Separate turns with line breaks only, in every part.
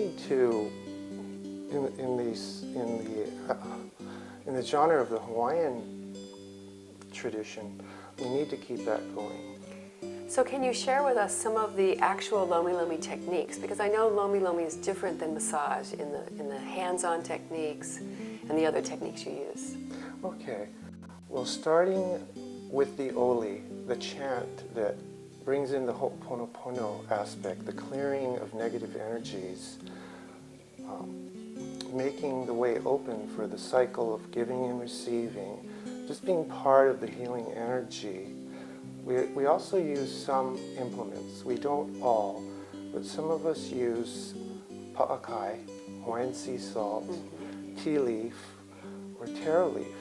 need to, in the genre of the Hawaiian tradition, we need to keep that going.
So can you share with us some of the actual Lomi Lomi techniques? Because I know Lomi Lomi is different than massage in the hands-on techniques and the other techniques you use.
Okay, well, starting with the oli, the chant that brings in the ho'oponopono aspect, the clearing of negative energies, making the way open for the cycle of giving and receiving, just being part of the healing energy. We also use some implements. We don't all, but some of us use pa'akai, Hawaiian sea salt, tea leaf, or taro leaf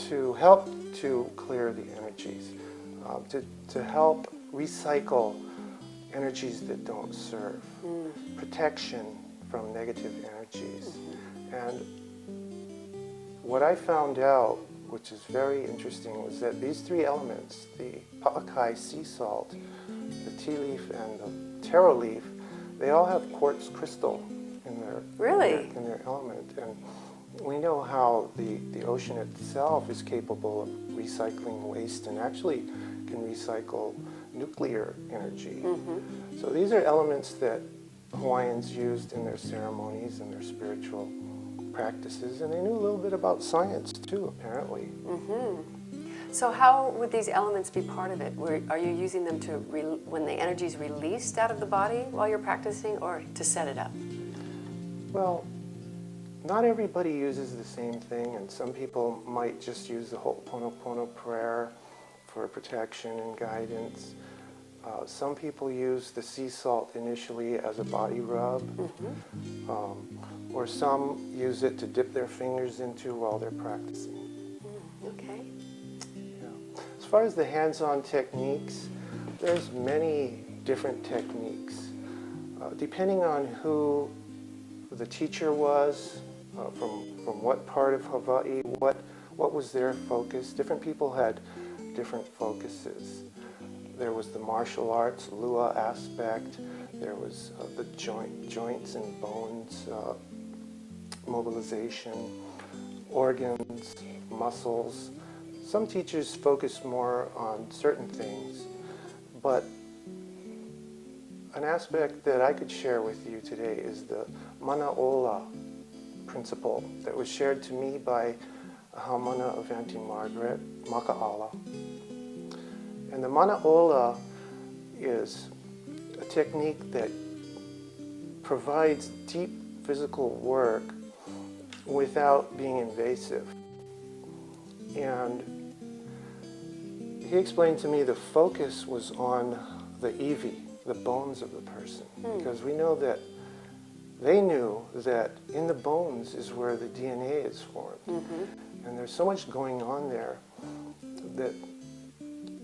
to help to clear the energies, to help recycle energies that don't serve, protection from negative energies. And what I found out, which is very interesting, was that these three elements, the pa'akai sea salt, the tea leaf, and the taro leaf, they all have quartz crystal in their, in their element. And we know how the ocean itself is capable of recycling waste and actually can recycle nuclear energy. So these are elements that Hawaiians used in their ceremonies and their spiritual practices, and they knew a little bit about science too, apparently.
So how would these elements be part of it? Are you using them to when the energy is released out of the body while you're practicing, or to set it up?
Well, not everybody uses the same thing, and some people might just use the ho'oponopono prayer for protection and guidance. Some people use the sea salt initially as a body rub, or some use it to dip their fingers into while they're practicing.
Okay.
Yeah. As far as the hands-on techniques, there's many different techniques. Depending on who the teacher was, from what part of Hawaii, what was their focus. Different people had different focuses. There was the martial arts, lua aspect. There was the joints and bones, mobilization, organs, muscles. Some teachers focus more on certain things, but an aspect that I could share with you today is the mana'ola principle that was shared to me by a haumana of Auntie Margaret, Maka'ala. And the mana'ola is a technique that provides deep physical work without being invasive. And he explained to me the focus was on the iwi, the bones of the person, because we know that they knew that in the bones is where the DNA is formed. And there's so much going on there that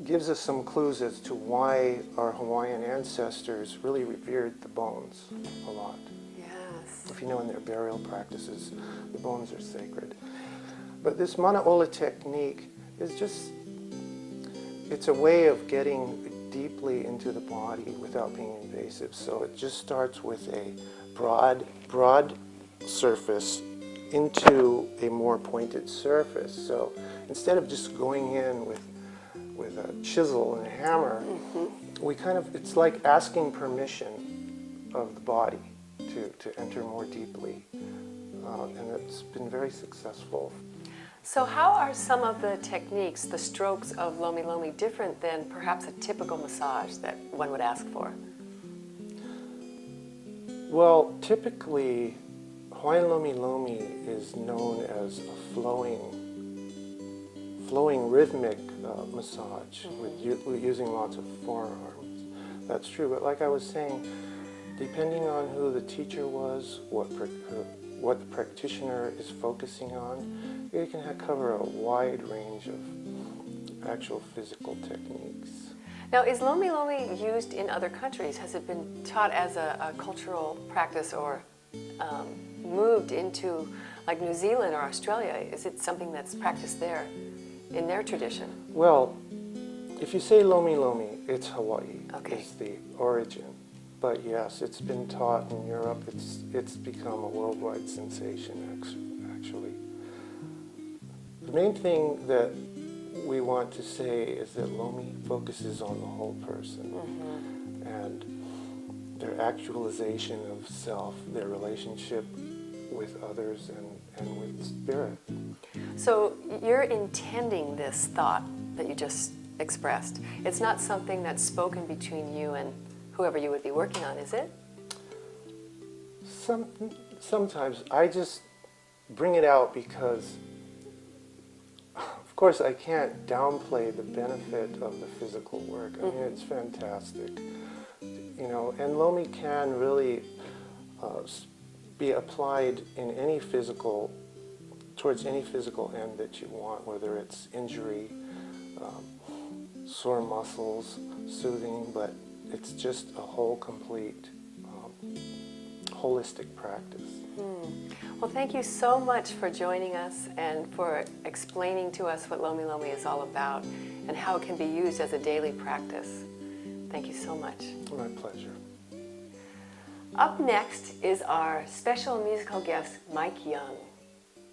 gives us some clues as to why our Hawaiian ancestors really revered the bones a lot.
Yes.
If you know, in their burial practices, the bones are sacred. But this mana'ola technique is just, it's a way of getting deeply into the body without being invasive. So it just starts with a broad surface into a more pointed surface. So instead of just going in with a chisel and a hammer, we kind of, it's like asking permission of the body to enter more deeply. And it's been very successful.
So how are some of the techniques, the strokes of Lomi Lomi, different than perhaps a typical massage that one would ask for?
Well, typically, Hawaiian Lomi Lomi is known as a flowing rhythmic massage with using lots of forearms. That's true, but like I was saying, depending on who the teacher was, what the practitioner is focusing on, you can cover a wide range of actual physical techniques.
Now, is Lomi Lomi used in other countries? Has it been taught as a cultural practice or moved into, like, New Zealand or Australia? Is it something that's practiced there in their tradition?
Well, if you say Lomi Lomi, it's Hawaii.
Okay.
It's the origin. But yes, it's been taught in Europe. It's become a worldwide sensation, actually. The main thing that we want to say is that Lomi focuses on the whole person and their actualization of self, their relationship with others and with spirit.
So you're intending this thought that you just expressed. It's not something that's spoken between you and whoever you would be working on, is it?
Sometimes I just bring it out because, of course, I can't downplay the benefit of the physical work. I mean, it's fantastic, you know, and Lomi can really be applied in any physical, towards any physical end that you want, whether it's injury, sore muscles, soothing, but it's just a whole, complete, holistic practice.
Well, thank you so much for joining us and for explaining to us what Lomi Lomi is all about and how it can be used as a daily practice. Thank you so much.
My pleasure.
Up next is our special musical guest, Mike Young.